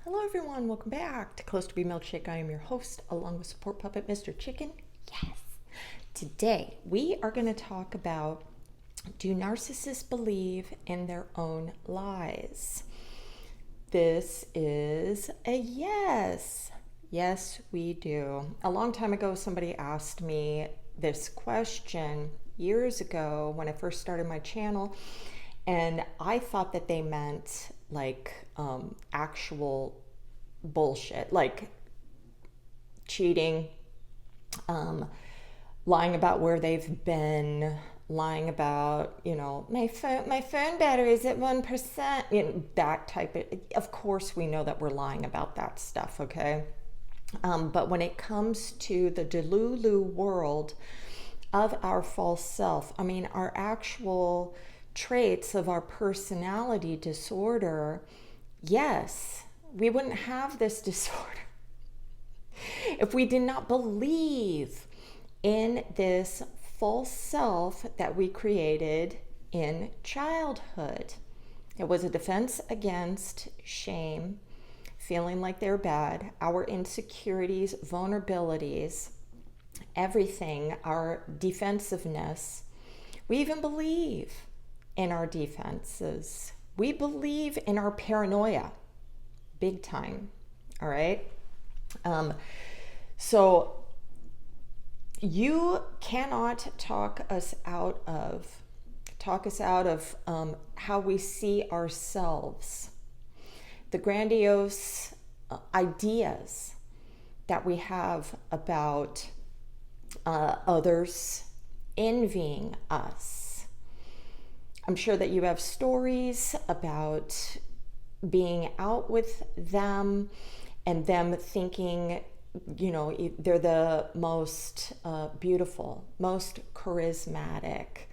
Hello everyone, welcome back to Clusterbmilkshake. I am your host, along with support puppet Mr. Chicken. Yes! Today, we are going to talk about, do narcissists believe in their own lies? This is a yes. Yes, we do. A long time ago, somebody asked me this question years ago when I first started my channel, and I thought that they meant like actual bullshit, like cheating, lying about where they've been, lying about, my phone battery is at 1%, that type of course we know that we're lying about that stuff, okay? But when it comes to the delulu world of our false self, our actual traits of our personality disorder, yes, we wouldn't have this disorder if we did not believe in this false self that we created in childhood. It was a defense against shame, feeling like they're bad, our insecurities, vulnerabilities, everything, our defensiveness. We even believe in our defenses. We believe in our paranoia, big time. All right. So you cannot talk us out of how we see ourselves, the grandiose ideas that we have about others envying us. I'm sure that you have stories about being out with them and them thinking, they're the most beautiful, most charismatic.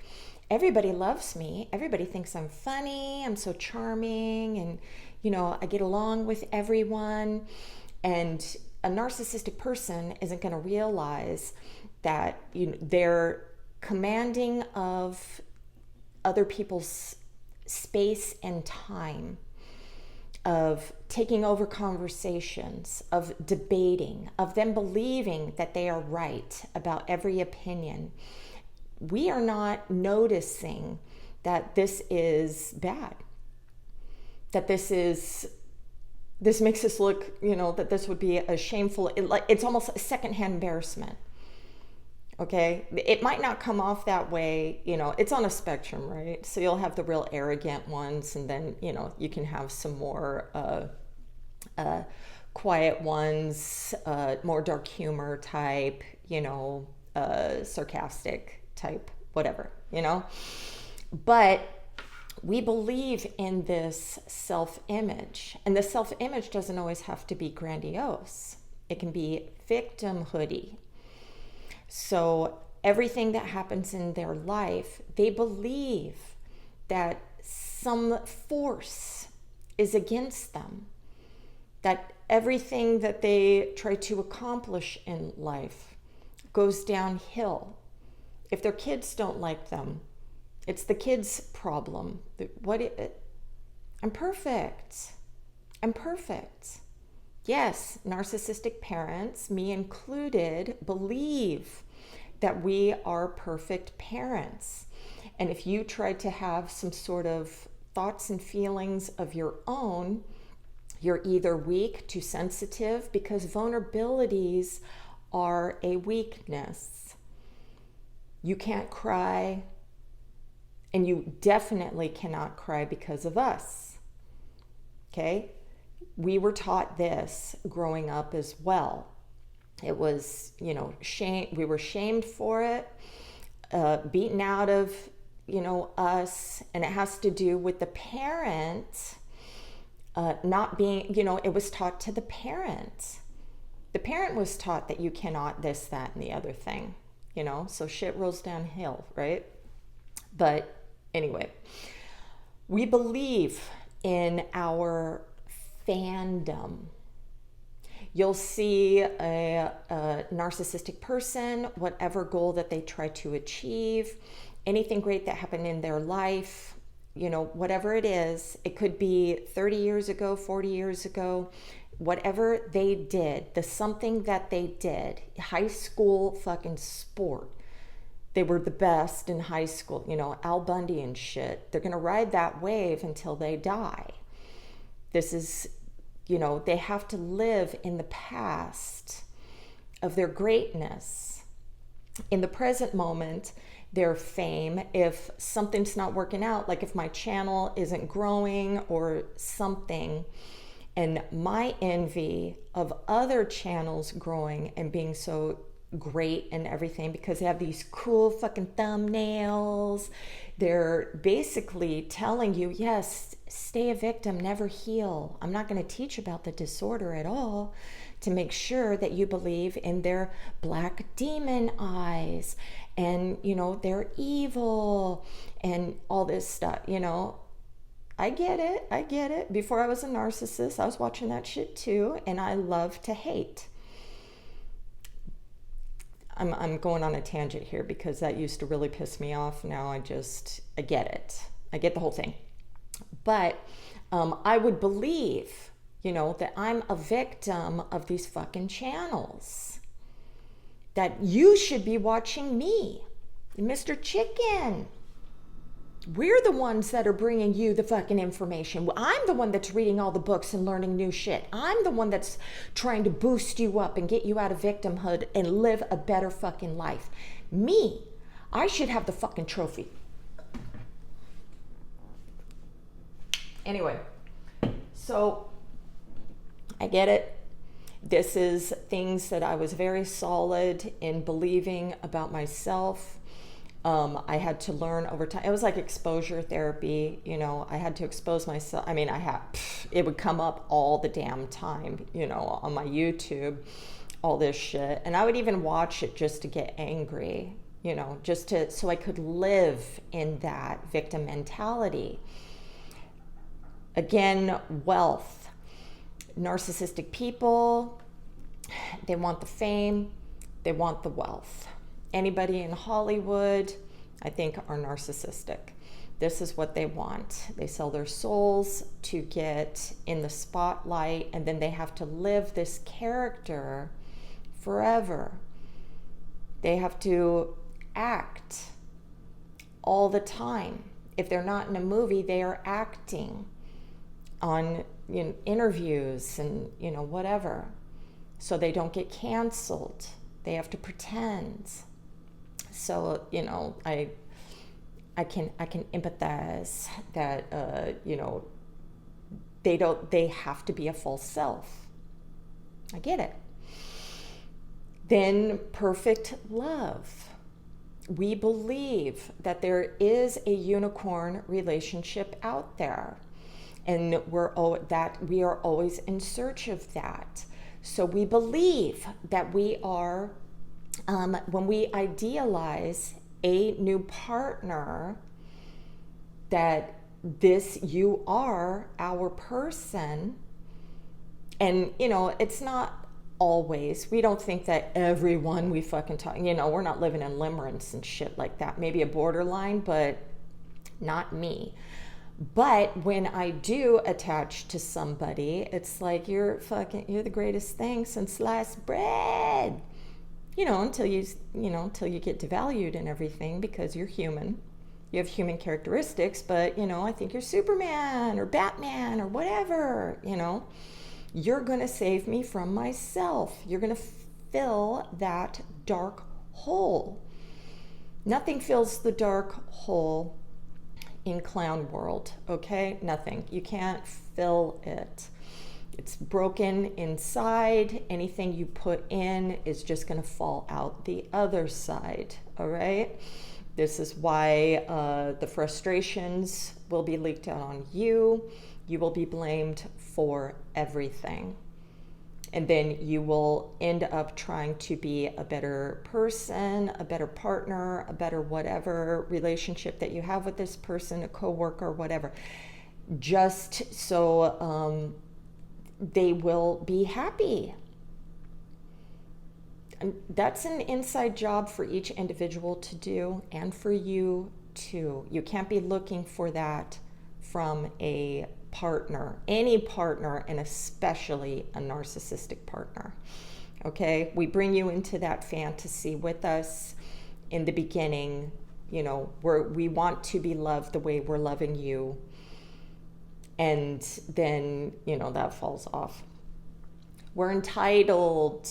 Everybody loves me. Everybody thinks I'm funny. I'm so charming. And, I get along with everyone. And a narcissistic person isn't going to realize that they're commanding of other people's space and time, of taking over conversations, of debating, of them believing that they are right about every opinion. We are not noticing that this is bad, that this makes us look, that this would be a shameful, it's almost a secondhand embarrassment. Okay, it might not come off that way, it's on a spectrum, right? So you'll have the real arrogant ones, and then, you can have some more quiet ones, more dark humor type, sarcastic type, whatever, But we believe in this self-image, and the self-image doesn't always have to be grandiose. It can be victimhoody. So everything that happens in their life, they believe that some force is against them, that everything that they try to accomplish in life goes downhill. If their kids don't like them, it's the kids' problem. I'm perfect. I'm perfect. Yes, narcissistic parents, me included, believe that we are perfect parents. And if you try to have some sort of thoughts and feelings of your own, you're either weak, too sensitive, because vulnerabilities are a weakness. You can't cry, and you definitely cannot cry because of us. Okay? We were taught this growing up as well. It was, shame. We were shamed for it, beaten out of, us. And it has to do with the parent not being, it was taught to the parent. The parent was taught that you cannot this, that, and the other thing, so shit rolls downhill, right? But anyway, we believe in our fandom. You'll see a narcissistic person, whatever goal that they try to achieve, anything great that happened in their life, whatever it is. It could be 30 years ago, 40 years ago, whatever they did, the something that they did, high school fucking sport. They were the best in high school, Al Bundy and shit. They're going to ride that wave until they die. This is, they have to live in the past of their greatness. In the present moment, their fame, if something's not working out, like if my channel isn't growing or something, and my envy of other channels growing and being so great and everything because they have these cool fucking thumbnails, they're basically telling you, yes, stay a victim, never heal. I'm not going to teach about the disorder at all, to make sure that you believe in their black demon eyes and, they're evil and all this stuff, I get it. Before I was a narcissist, I was watching that shit too, and I love to hate. I'm going on a tangent here because that used to really piss me off. Now I get it. I get the whole thing. But I would believe, that I'm a victim of these fucking channels. That you should be watching me, Mr. Chicken. We're the ones that are bringing you the fucking information. I'm the one that's reading all the books and learning new shit. I'm the one that's trying to boost you up and get you out of victimhood and live a better fucking life. Me, I should have the fucking trophy. Anyway, so I get it. This is things that I was very solid in believing about myself. I had to learn over time. It was like exposure therapy, I had to expose myself. I mean, it would come up all the damn time, on my YouTube, all this shit. And I would even watch it just to get angry, so I could live in that victim mentality. Again, wealth. Narcissistic people, they want the fame, they want the wealth. Anybody in Hollywood, I think, are narcissistic. This is what they want. They sell their souls to get in the spotlight, and then they have to live this character forever. They have to act all the time. If they're not in a movie, they are acting on interviews and whatever, so they don't get canceled. They have to pretend. So I can empathize that they have to be a false self. I get it. Then perfect love. We believe that there is a unicorn relationship out there, and we are always in search of that. So we believe that we are, when we idealize a new partner, that you are our person. And, it's not always. We don't think that everyone we fucking talk, we're not living in limerence and shit like that. Maybe a borderline, but not me. But when I do attach to somebody, it's like you're the greatest thing since sliced bread. Until you get devalued and everything because you're human. You have human characteristics, but I think you're Superman or Batman or whatever, You're going to save me from myself. You're going to fill that dark hole. Nothing fills the dark hole in clown world, okay? Nothing. You can't fill it. It's broken inside. Anything you put in is just going to fall out the other side, all right? This is why the frustrations will be leaked out on you. You will be blamed for everything. And then you will end up trying to be a better person, a better partner, a better whatever relationship that you have with this person, a coworker, whatever, just so they will be happy. And that's an inside job for each individual to do, and for you too. You can't be looking for that from a partner, any partner, and especially a narcissistic partner. Okay, we bring you into that fantasy with us in the beginning. You know, we want to be loved the way we're loving you. And then, you know, that falls off. We're entitled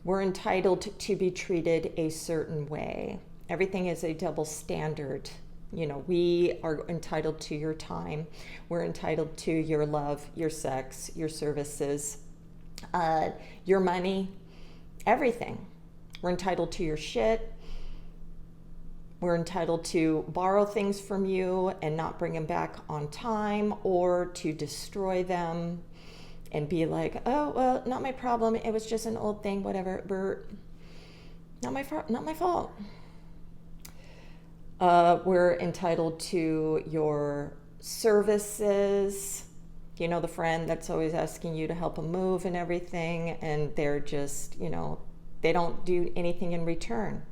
to be treated a certain way. Everything is a double standard. You know, we are entitled to your time. We're entitled to your love, your sex, your services, your money, everything. We're entitled to your shit. We're entitled to borrow things from you and not bring them back on time, or to destroy them and be like, oh, well, not my problem. It was just an old thing, whatever. Not my fault. We're entitled to your services. You know, the friend that's always asking you to help them move and everything, and they're just, you know, they don't do anything in return.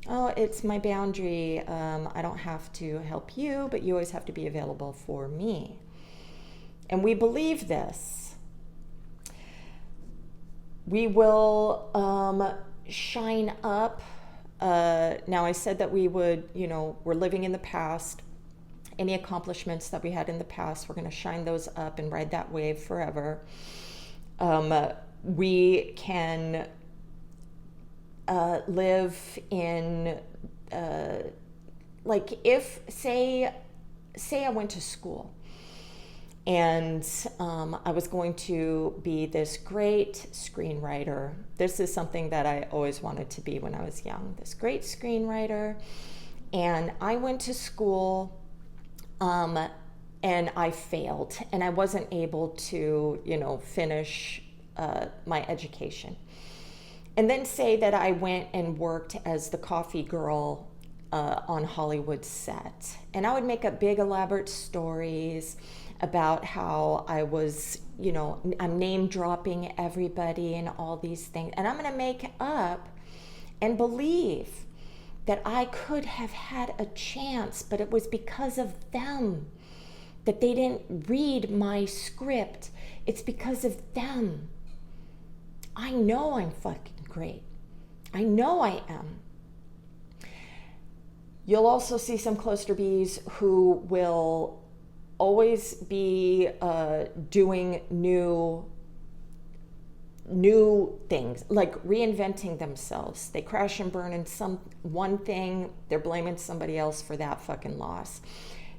Oh, it's my boundary. I don't have to help you, but you always have to be available for me. And we believe this. We will shine up. Now, I said that we would, you know, we're living in the past. Any accomplishments that we had in the past, we're going to shine those up and ride that wave forever. We can live in, like, if, say I went to school and I was going to be this great screenwriter. This is something that I always wanted to be when I was young, this great screenwriter. And I went to school and I failed, and I wasn't able to, you know, finish my education. And then say that I went and worked as the coffee girl on Hollywood set. And I would make up big elaborate stories about how I was, you know, I'm name dropping everybody and all these things. And I'm going to make up and believe that I could have had a chance, but it was because of them, that they didn't read my script. It's because of them. I know I'm fucking great. I know I am. You'll also see some cluster Bs who will always be doing new things, like reinventing themselves. They crash and burn in one thing, they're blaming somebody else for that fucking loss.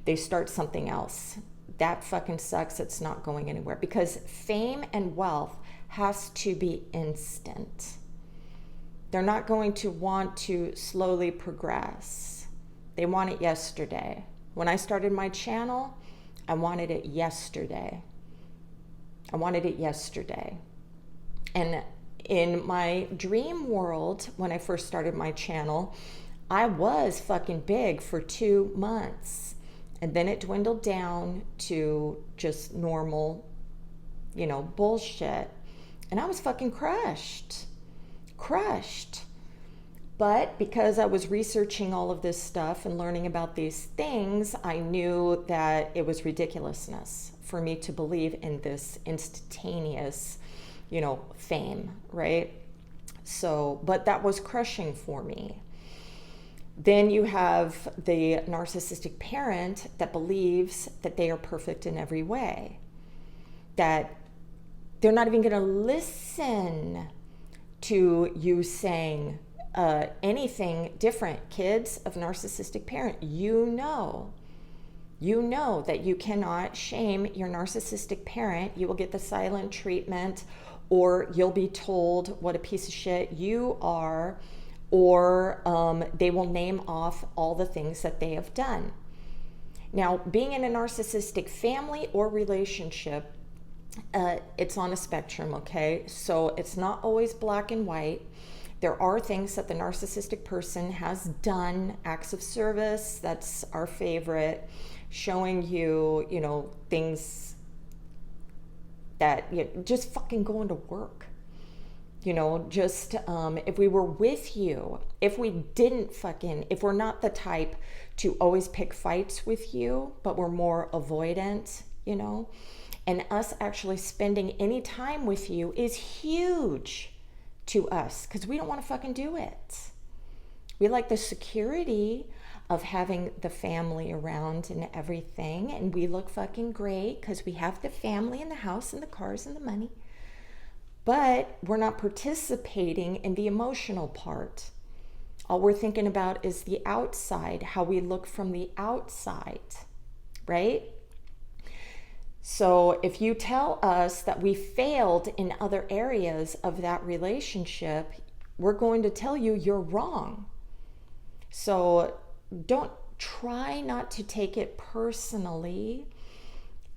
They start something else. That fucking sucks, it's not going anywhere. Because fame and wealth has to be instant. They're not going to want to slowly progress. They want it yesterday. When I started my channel, I wanted it yesterday. I wanted it yesterday. And in my dream world, when I first started my channel, I was fucking big for 2 months. And then it dwindled down to just normal, you know, bullshit. And I was fucking crushed. But because I was researching all of this stuff and learning about these things, I knew that it was ridiculousness for me to believe in this instantaneous, you know, fame, right? So, but that was crushing for me. Then you have the narcissistic parent that believes that they are perfect in every way, that they're not even going to listen to you saying anything different. Kids of narcissistic parent, you know that you cannot shame your narcissistic parent. You will get the silent treatment, or you'll be told what a piece of shit you are, or they will name off all the things that they have done. Now, being in a narcissistic family or relationship, it's on a spectrum, okay? So it's not always black and white. There are things that the narcissistic person has done, acts of service, that's our favorite, showing you, you know, things that, you know, just fucking going to work. Just if we were with you, if we didn't if we're not the type to always pick fights with you, but we're more avoidant, and us actually spending any time with you is huge to us because we don't want to fucking do it. We like the security of having the family around and everything, and we look fucking great because we have the family and the house and the cars and the money. But we're not participating in the emotional part. All we're thinking about is the outside, how we look from the outside, right? So if you tell us that we failed in other areas of that relationship, we're going to tell you you're wrong. So don't try not to take it personally.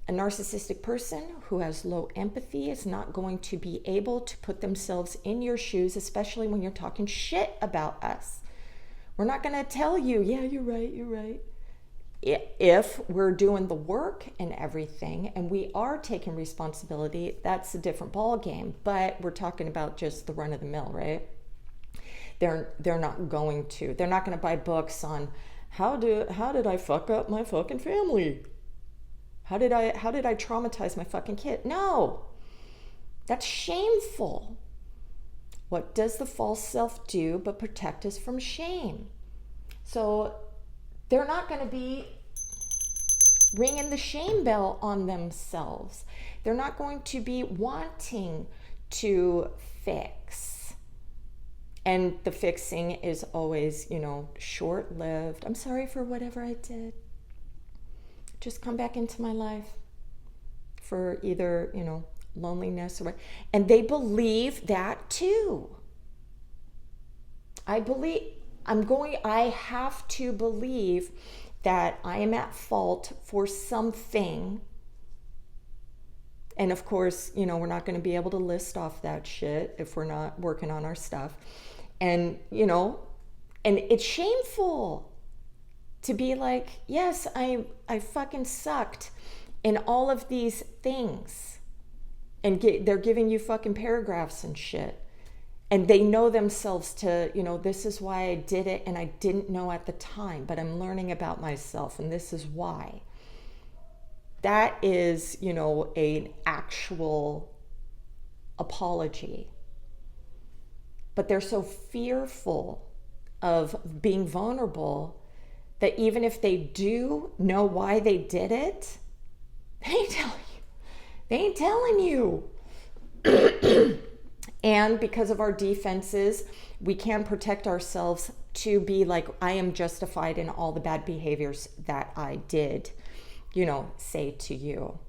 A narcissistic person who has low empathy is not going to be able to put themselves in your shoes, especially when you're talking shit about us. We're not going to tell you, yeah, you're right. If we're doing the work and everything, and we are taking responsibility, that's a different ball game. But we're talking about just the run of the mill, right? They're not going to. They're not going to buy books on how did I fuck up my fucking family? How did I traumatize my fucking kid? No, that's shameful. What does the false self do but protect us from shame? So they're not going to be ringing the shame bell on themselves. They're not going to be wanting to fix. And the fixing is always, short-lived. I'm sorry for whatever I did. Just come back into my life for either, loneliness or what. And they believe that too. I have to believe that I am at fault for something. And of course, we're not going to be able to list off that shit if we're not working on our stuff. And, and it's shameful to be like, yes, I fucking sucked in all of these things. And they're giving you fucking paragraphs and shit. And they know themselves to, this is why I did it and I didn't know at the time, but I'm learning about myself and this is why. That is, an actual apology. But they're so fearful of being vulnerable that even if they do know why they did it, they ain't telling you. And because of our defenses, we can protect ourselves to be like, I am justified in all the bad behaviors that I did, say to you.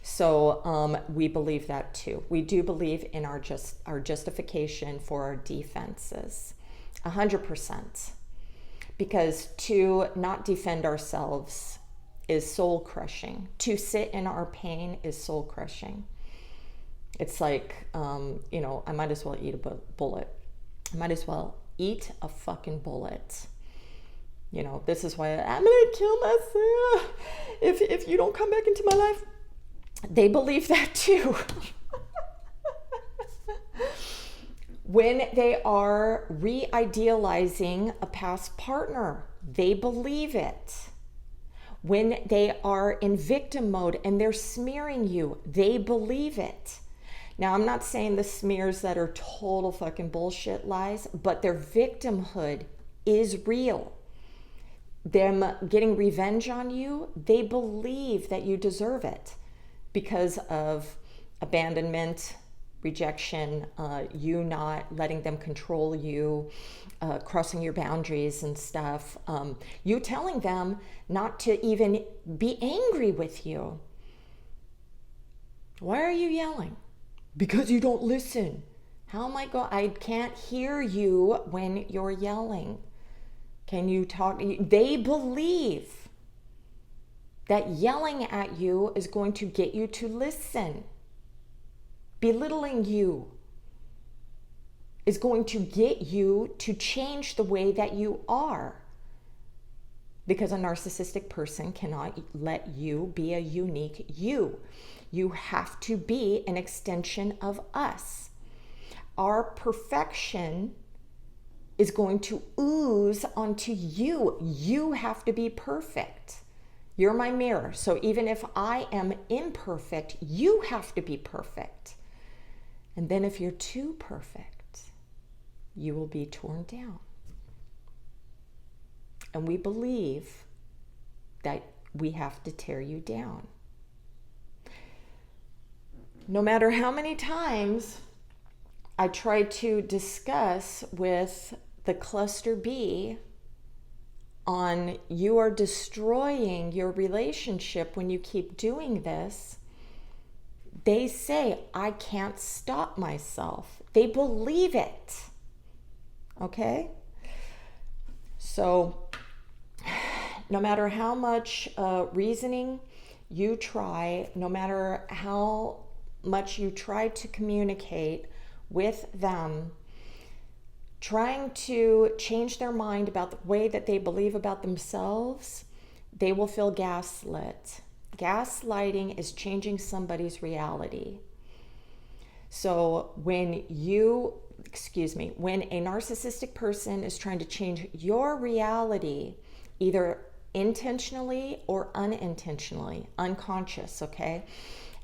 So we believe that too. We do believe in our justification for our defenses, 100%. Because to not defend ourselves is soul crushing. To sit in our pain is soul crushing. It's like, I might as well eat a bullet. I might as well eat a fucking bullet. This is why I'm going to kill myself if you don't come back into my life. They believe that too. When they are re-idealizing a past partner, they believe it. When they are in victim mode and they're smearing you, they believe it. Now, I'm not saying the smears that are total fucking bullshit lies, but their victimhood is real. Them getting revenge on you, they believe that you deserve it because of abandonment, rejection, you not letting them control you, crossing your boundaries and stuff, you telling them not to even be angry with you. Why are you yelling? Because you don't listen. How am I going? I can't hear you when you're yelling. Can you talk? They believe that yelling at you is going to get you to listen. Belittling you is going to get you to change the way that you are. Because a narcissistic person cannot let you be a unique you. You have to be an extension of us. our perfection is going to ooze onto you. You have to be perfect. You're my mirror. So even if I am imperfect, you have to be perfect. And then if you're too perfect, you will be torn down. And we believe that we have to tear you down. No matter how many times I try to discuss with the cluster B on you are destroying your relationship when you keep doing this, they say, I can't stop myself. They believe it. Okay? So, no matter how much reasoning you try, no matter how much you try to communicate with them, trying to change their mind about the way that they believe about themselves, they will feel gaslit. Gaslighting is changing somebody's reality. So when a narcissistic person is trying to change your reality, either intentionally or unintentionally, unconscious, okay?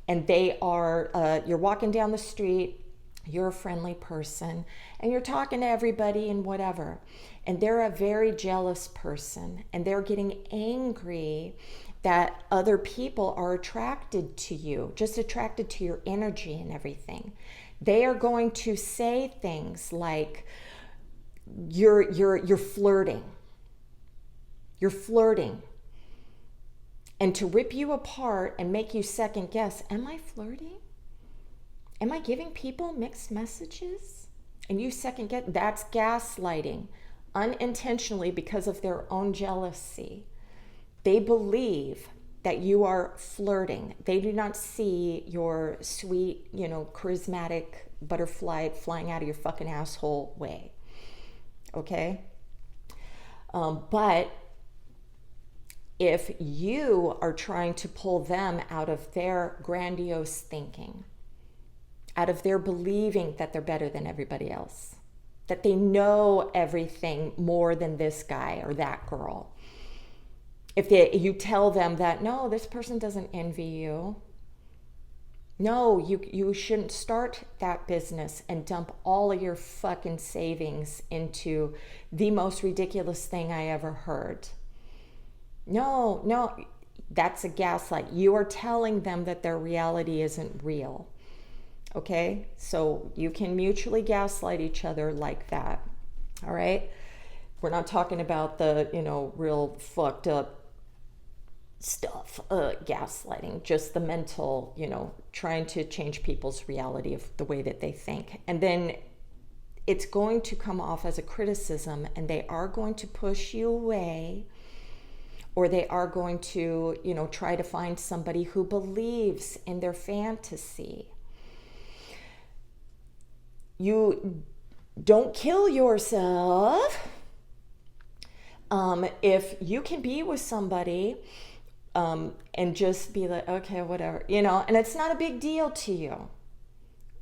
And they are, you're walking down the street, you're a friendly person, and you're talking to everybody and whatever. And they're a very jealous person, and they're getting angry that other people are attracted to you, just attracted to your energy and everything. They are going to say things like, you're flirting. You're flirting. And to rip you apart and make you second guess, am I flirting? Am I giving people mixed messages? And you second guess, that's gaslighting, unintentionally because of their own jealousy. They believe that you are flirting. They do not see your sweet, charismatic butterfly flying out of your fucking asshole way. Okay? But if you are trying to pull them out of their grandiose thinking, out of their believing that they're better than everybody else, that they know everything more than this guy or that girl, if you tell them that, no, this person doesn't envy you, no, you shouldn't start that business and dump all of your fucking savings into the most ridiculous thing I ever heard. No, that's a gaslight. You are telling them that their reality isn't real. Okay? So you can mutually gaslight each other like that. All right? We're not talking about the, real fucked up stuff, gaslighting, just the mental, trying to change people's reality of the way that they think. And then it's going to come off as a criticism, and they are going to push you away, or they are going to, try to find somebody who believes in their fantasy. You don't kill yourself if you can be with somebody and just be like, okay, whatever, and it's not a big deal to you.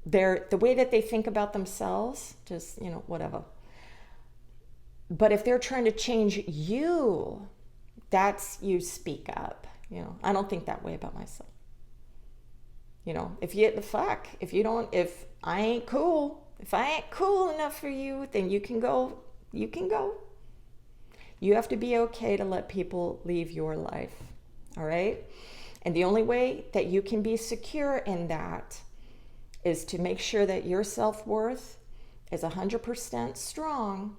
The way that they think about themselves, just, whatever. But if they're trying to change you, that's, you speak up. I don't think that way about myself. If I ain't cool, if I ain't cool enough for you, then you can go. You have to be okay to let people leave your life. All right? And the only way that you can be secure in that is to make sure that your self-worth is 100% strong,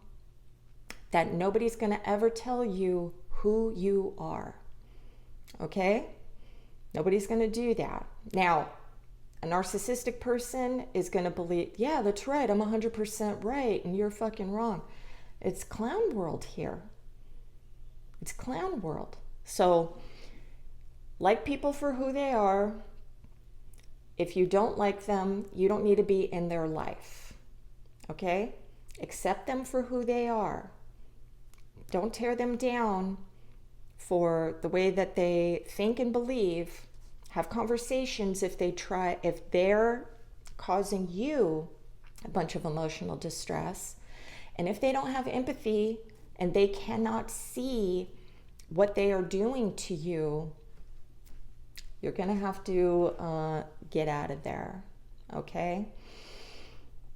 that nobody's going to ever tell you who you are. Okay? Nobody's going to do that. Now, a narcissistic person is going to believe, yeah, that's right, I'm 100% right, and you're fucking wrong. It's clown world here. It's clown world. So, like people for who they are. If you don't like them, you don't need to be in their life. Okay? Accept them for who they are. Don't tear them down for the way that they think and believe. Have conversations if they're causing you a bunch of emotional distress. And if they don't have empathy and they cannot see what they are doing to you, you're going to have to get out of there, okay?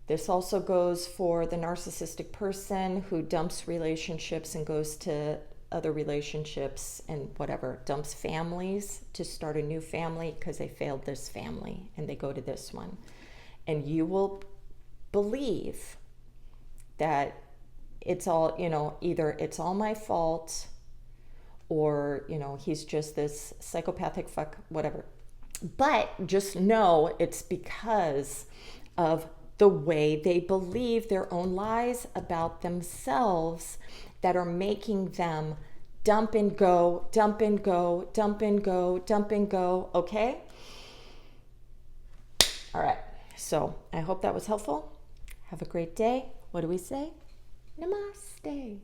This also goes for the narcissistic person who dumps relationships and goes to other relationships and whatever, dumps families to start a new family because they failed this family and they go to this one. And you will believe that it's all, either it's all my fault or, he's just this psychopathic fuck, whatever. But just know it's because of the way they believe their own lies about themselves that are making them dump and go, dump and go, dump and go, dump and go, okay? All right, so I hope that was helpful. Have a great day. What do we say? Namaste.